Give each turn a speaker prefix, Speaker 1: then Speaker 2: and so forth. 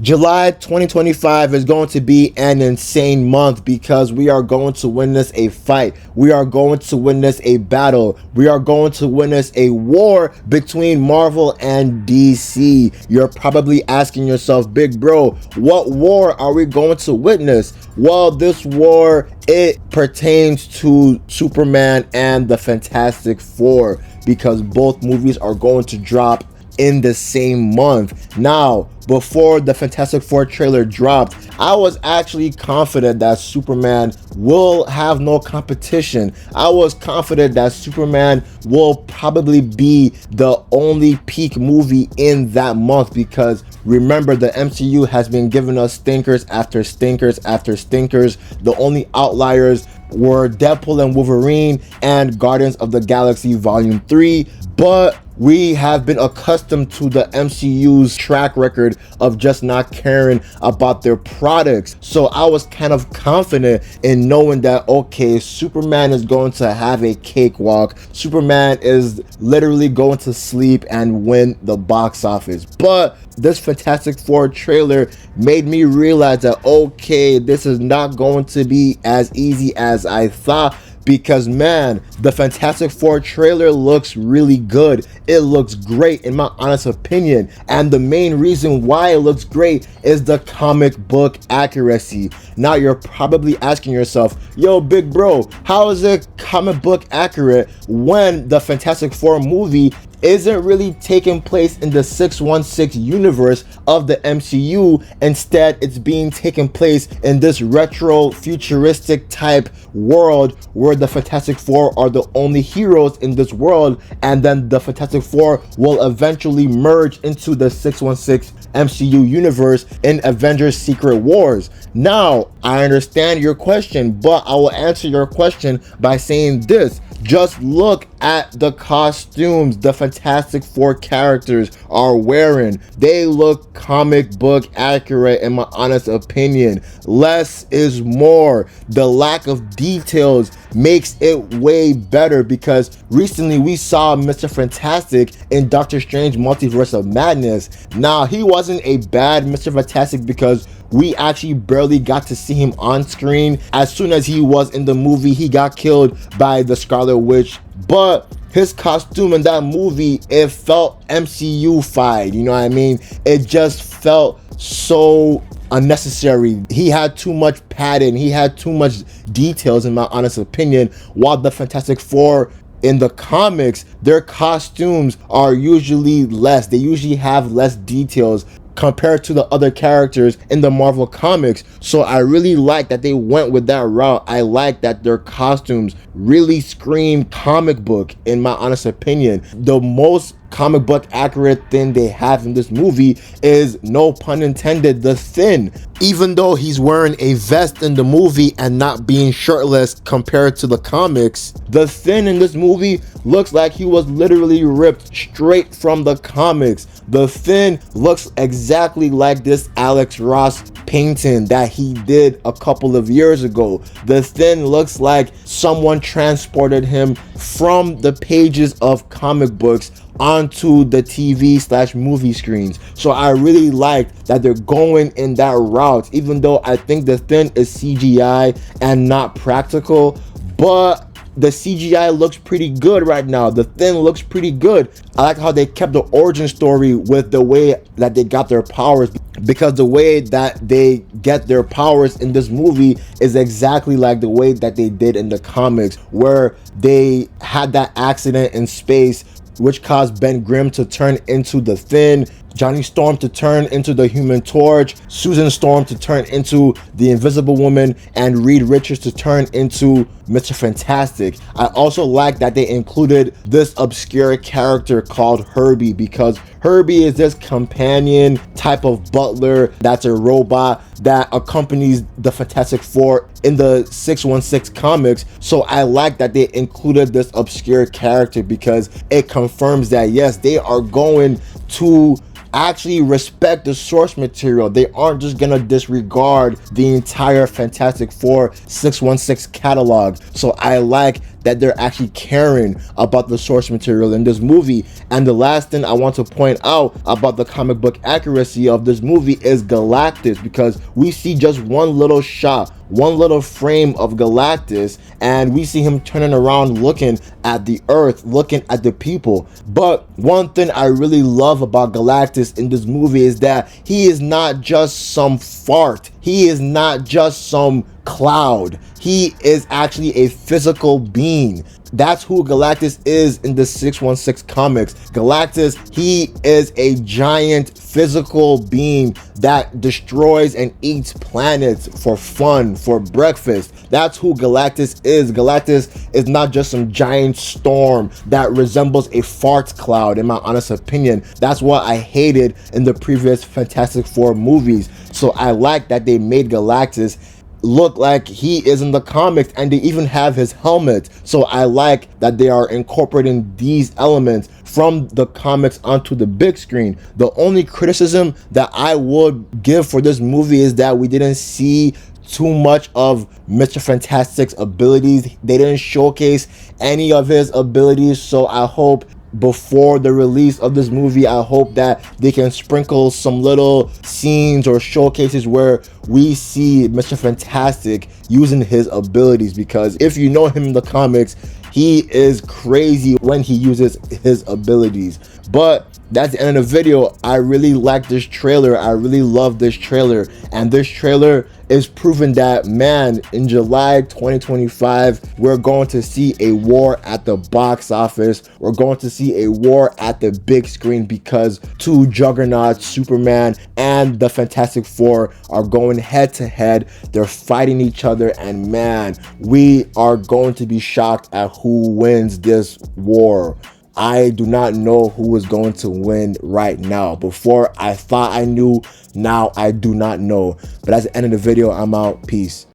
Speaker 1: July 2025 is going to be an insane month because we are going to witness a fight. We are going to witness a battle. We are going to witness a war between Marvel and DC. You're probably asking yourself, big bro, what war are we going to witness? Well, this war, it pertains to Superman and the Fantastic Four because both movies are going to drop in the same month. Now, before the Fantastic Four trailer dropped, I was actually confident that Superman will have no competition. I was confident that Superman will probably be the only peak movie in that month because remember, the MCU has been giving us stinkers after stinkers after stinkers. The only outliers were Deadpool and Wolverine and Guardians of the Galaxy Volume 3, but we have been accustomed to the MCU's track record of just not caring about their products. So I was kind of confident in knowing that, okay, Superman is going to have a cakewalk. Superman is literally going to sleep and win the box office. But this Fantastic Four trailer made me realize that, okay, this is not going to be as easy as I thought. Because man, the Fantastic Four trailer looks really good. It looks great in my honest opinion. And the main reason why it looks great is the comic book accuracy. Now you're probably asking yourself, yo, big bro, how is it comic book accurate when the Fantastic Four movie isn't really taking place in the 616 universe of the MCU? Instead, it's being taken place in this retro futuristic type world where the Fantastic Four are the only heroes in this world, and then the Fantastic Four will eventually merge into the 616 MCU universe in Avengers Secret Wars. Now, I understand your question, but I will answer your question by saying this. Just look at the costumes the Fantastic Four characters are wearing. They look comic book accurate in my honest opinion. Less is more. The lack of details makes it way better because recently we saw Mr. Fantastic in Doctor Strange Multiverse of Madness. Now, he wasn't a bad Mr. Fantastic because we actually barely got to see him on screen. As soon as he was in the movie, he got killed by the Scarlet Witch. But his costume in that movie, it felt MCU-fied, you know what I mean? It just felt so unnecessary. He had too much padding. He had too much details in my honest opinion, while the Fantastic Four in the comics, their costumes are usually less. They usually have less details compared to the other characters in the Marvel comics. So I really like that they went with that route. I like that their costumes really scream comic book in my honest opinion. The most comic book accurate thing they have in this movie is, no pun intended, the Thin. Even though he's wearing a vest in the movie and not being shirtless compared to the comics, the Thin in this movie looks like he was literally ripped straight from the comics. The Thin looks exactly like this Alex Ross painting that he did a couple of years ago. The Thin looks like someone transported him from the pages of comic books onto the TV/movie screens. So I really like that they're going in that route, even though I think the Thin is CGI and not practical, but the CGI looks pretty good right now. The Thin looks pretty good. I like how they kept the origin story with the way that they got their powers, because the way that they get their powers in this movie is exactly like the way that they did in the comics, where they had that accident in space which caused Ben Grimm to turn into the Thin, Johnny Storm to turn into the Human Torch, Susan Storm to turn into the Invisible Woman, and Reed Richards to turn into Mr. Fantastic. I also like that they included this obscure character called Herbie, because Herbie is this companion type of butler that's a robot that accompanies the Fantastic Four in the 616 comics. So I like that they included this obscure character because it confirms that yes, they are going to actually respect the source material. They aren't just gonna disregard the entire Fantastic Four 616 catalog. So I like that they're actually caring about the source material in this movie. And the last thing I want to point out about the comic book accuracy of this movie is Galactus, because we see just one little shot, one little frame of Galactus, and we see him turning around looking at the earth, looking at the people. But one thing I really love about Galactus in this movie is that he is not just some fart. He is not just some cloud. He is actually a physical being. That's who Galactus is in the 616 comics. Galactus, he is a giant physical being that destroys and eats planets for fun, for breakfast. That's who Galactus is. Galactus is not just some giant storm that resembles a fart cloud, in my honest opinion. That's what I hated in the previous Fantastic Four movies. So I like that they made Galactus look like he is in the comics, and they even have his helmet. So I like that they are incorporating these elements from the comics onto the big screen. The only criticism that I would give for this movie is that we didn't see too much of Mr. Fantastic's abilities. They didn't showcase any of his abilities. So I hope before the release of this movie, I hope that they can sprinkle some little scenes or showcases where we see Mr. Fantastic using his abilities, because if you know him in the comics, he is crazy when he uses his abilities. But that's the end of the video. I really like this trailer. I really love this trailer, and this trailer is proving that, man, in July 2025, we're going to see a war at the box office. We're going to see a war at the big screen, because two juggernauts, Superman and the Fantastic Four, are going head to head. They're fighting each other, and man, we are going to be shocked at who wins this war. I do not know who is going to win right now. Before I thought I knew, now I do not know. But that's the end of the video. I'm out. Peace.